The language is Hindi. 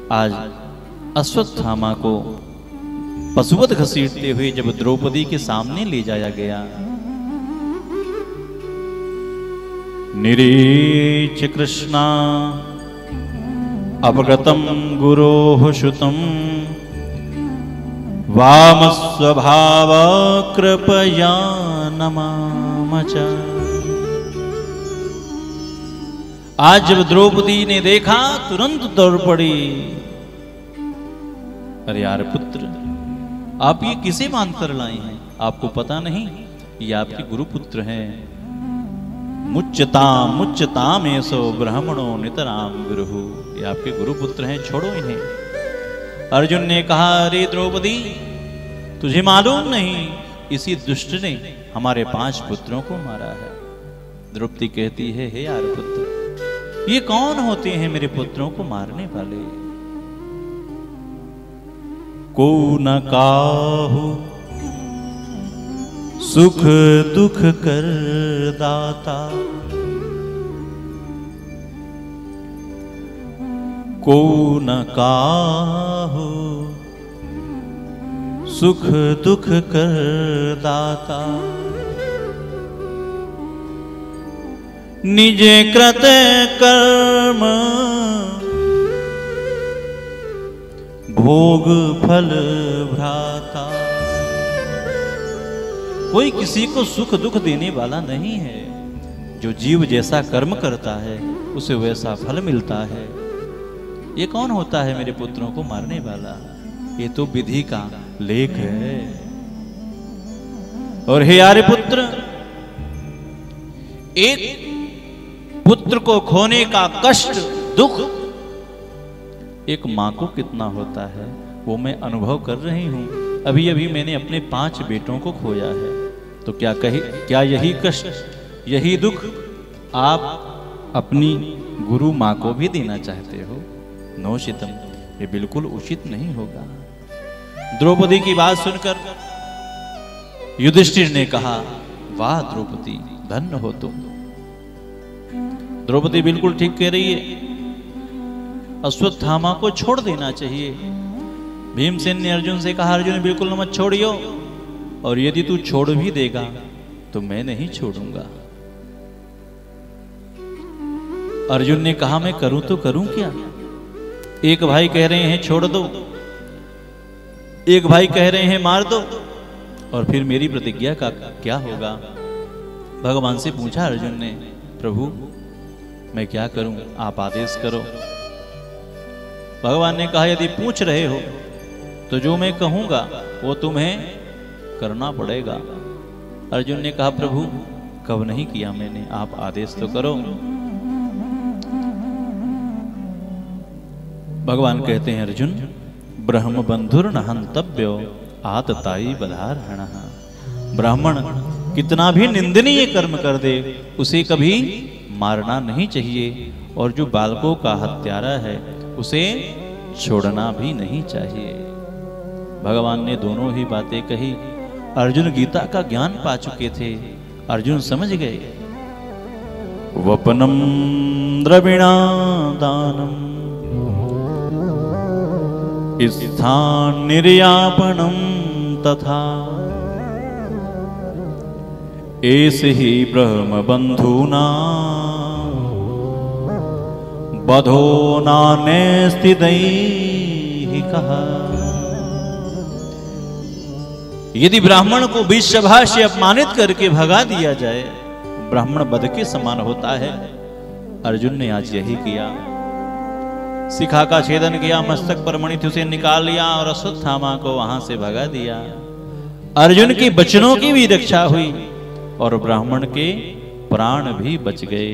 आज अश्वत्थामा को पशुवत घसीटते हुए जब द्रौपदी के सामने ले जाया गया, निरीच कृष्णा अपगतम गुरोः श्रुतम् वाम स्वभाव कृपया नमामच। आज जब द्रौपदी ने देखा तुरंत दौड़ पड़ी। अरे यार पुत्र, आप ये किसे मानकर लाए हैं? आपको पता नहीं ये आपके गुरुपुत्र हैं। मुच्यताम एसो ब्राह्मणो नितराम गुरुहु। ये आपके गुरुपुत्र हैं, छोड़ो इन्हें। अर्जुन ने कहा, अरे द्रौपदी, तुझे मालूम नहीं इसी दुष्ट ने हमारे 5 पुत्रों को मारा है। द्रौपदी कहती है, हे यार पुत्र, ये कौन होते हैं मेरे पुत्रों को मारने वाले? को न काहू सुख दुख कर दाता, को न काहू सुख दुख कर दाता, निजे कृत कर्म भोग फल भ्राता। कोई किसी को सुख दुख देने वाला नहीं है। जो जीव जैसा कर्म करता है उसे वैसा फल मिलता है। ये कौन होता है मेरे पुत्रों को मारने वाला? ये तो विधि का लेख है। और हे यारे पुत्र, एक पुत्र को खोने का कष्ट दुख एक मां को कितना होता है वो मैं अनुभव कर रही हूं। अभी अभी मैंने अपने 5 बेटों को खोया है। तो क्या यही कष्ट, यही दुख आप अपनी गुरु मां को भी देना चाहते हो? नोशितम, ये बिल्कुल उचित नहीं होगा। द्रौपदी की बात सुनकर युधिष्ठिर ने कहा, वाह द्रौपदी, धन्य हो तुम। द्रौपदी बिल्कुल ठीक कह रही है। अश्वत्थामा को छोड़ देना चाहिए। भीमसेन ने अर्जुन से कहा, अर्जुन बिल्कुल मत छोड़ियो, और यदि तू छोड़ भी देगा तो मैं नहीं छोड़ूंगा। अर्जुन ने कहा, मैं करूं तो करूं क्या? एक भाई कह रहे हैं छोड़ दो, एक भाई कह रहे हैं मार दो, और फिर मेरी प्रतिज्ञा का क्या होगा? भगवान से पूछा अर्जुन ने, प्रभु मैं क्या करूं, आप आदेश करो। भगवान ने कहा, यदि पूछ रहे हो तो जो मैं कहूंगा वो तुम्हें करना पड़ेगा। अर्जुन ने कहा, प्रभु कब नहीं किया मैंने, आप आदेश तो करो। भगवान कहते हैं, अर्जुन ब्रह्म बंधुर न हंतव्यो आतताई बधारहण। ब्राह्मण कितना भी निंदनीय कर्म कर दे उसे कभी मारना नहीं चाहिए, और जो बालकों का हत्यारा है उसे छोड़ना भी नहीं चाहिए। भगवान ने दोनों ही बातें कही। अर्जुन गीता का ज्ञान पा चुके थे। अर्जुन समझ गए। वपनम द्रविणा दानम स्थान निर्यापणम तथा ऐसे ही ब्रह्म बंधुना बधो नाने स्थितैहि कहा। यदि ब्राह्मण को बीच सभा से अपमानित करके भगा दिया जाए, ब्राह्मण बध के समान होता है। अर्जुन ने आज यही किया। शिखा का छेदन किया, मस्तक पर मणि थी उसे निकाल लिया और अश्वत्थामा को वहां से भगा दिया। अर्जुन की बचनों की भी रक्षा हुई और ब्राह्मण के प्राण भी बच गए।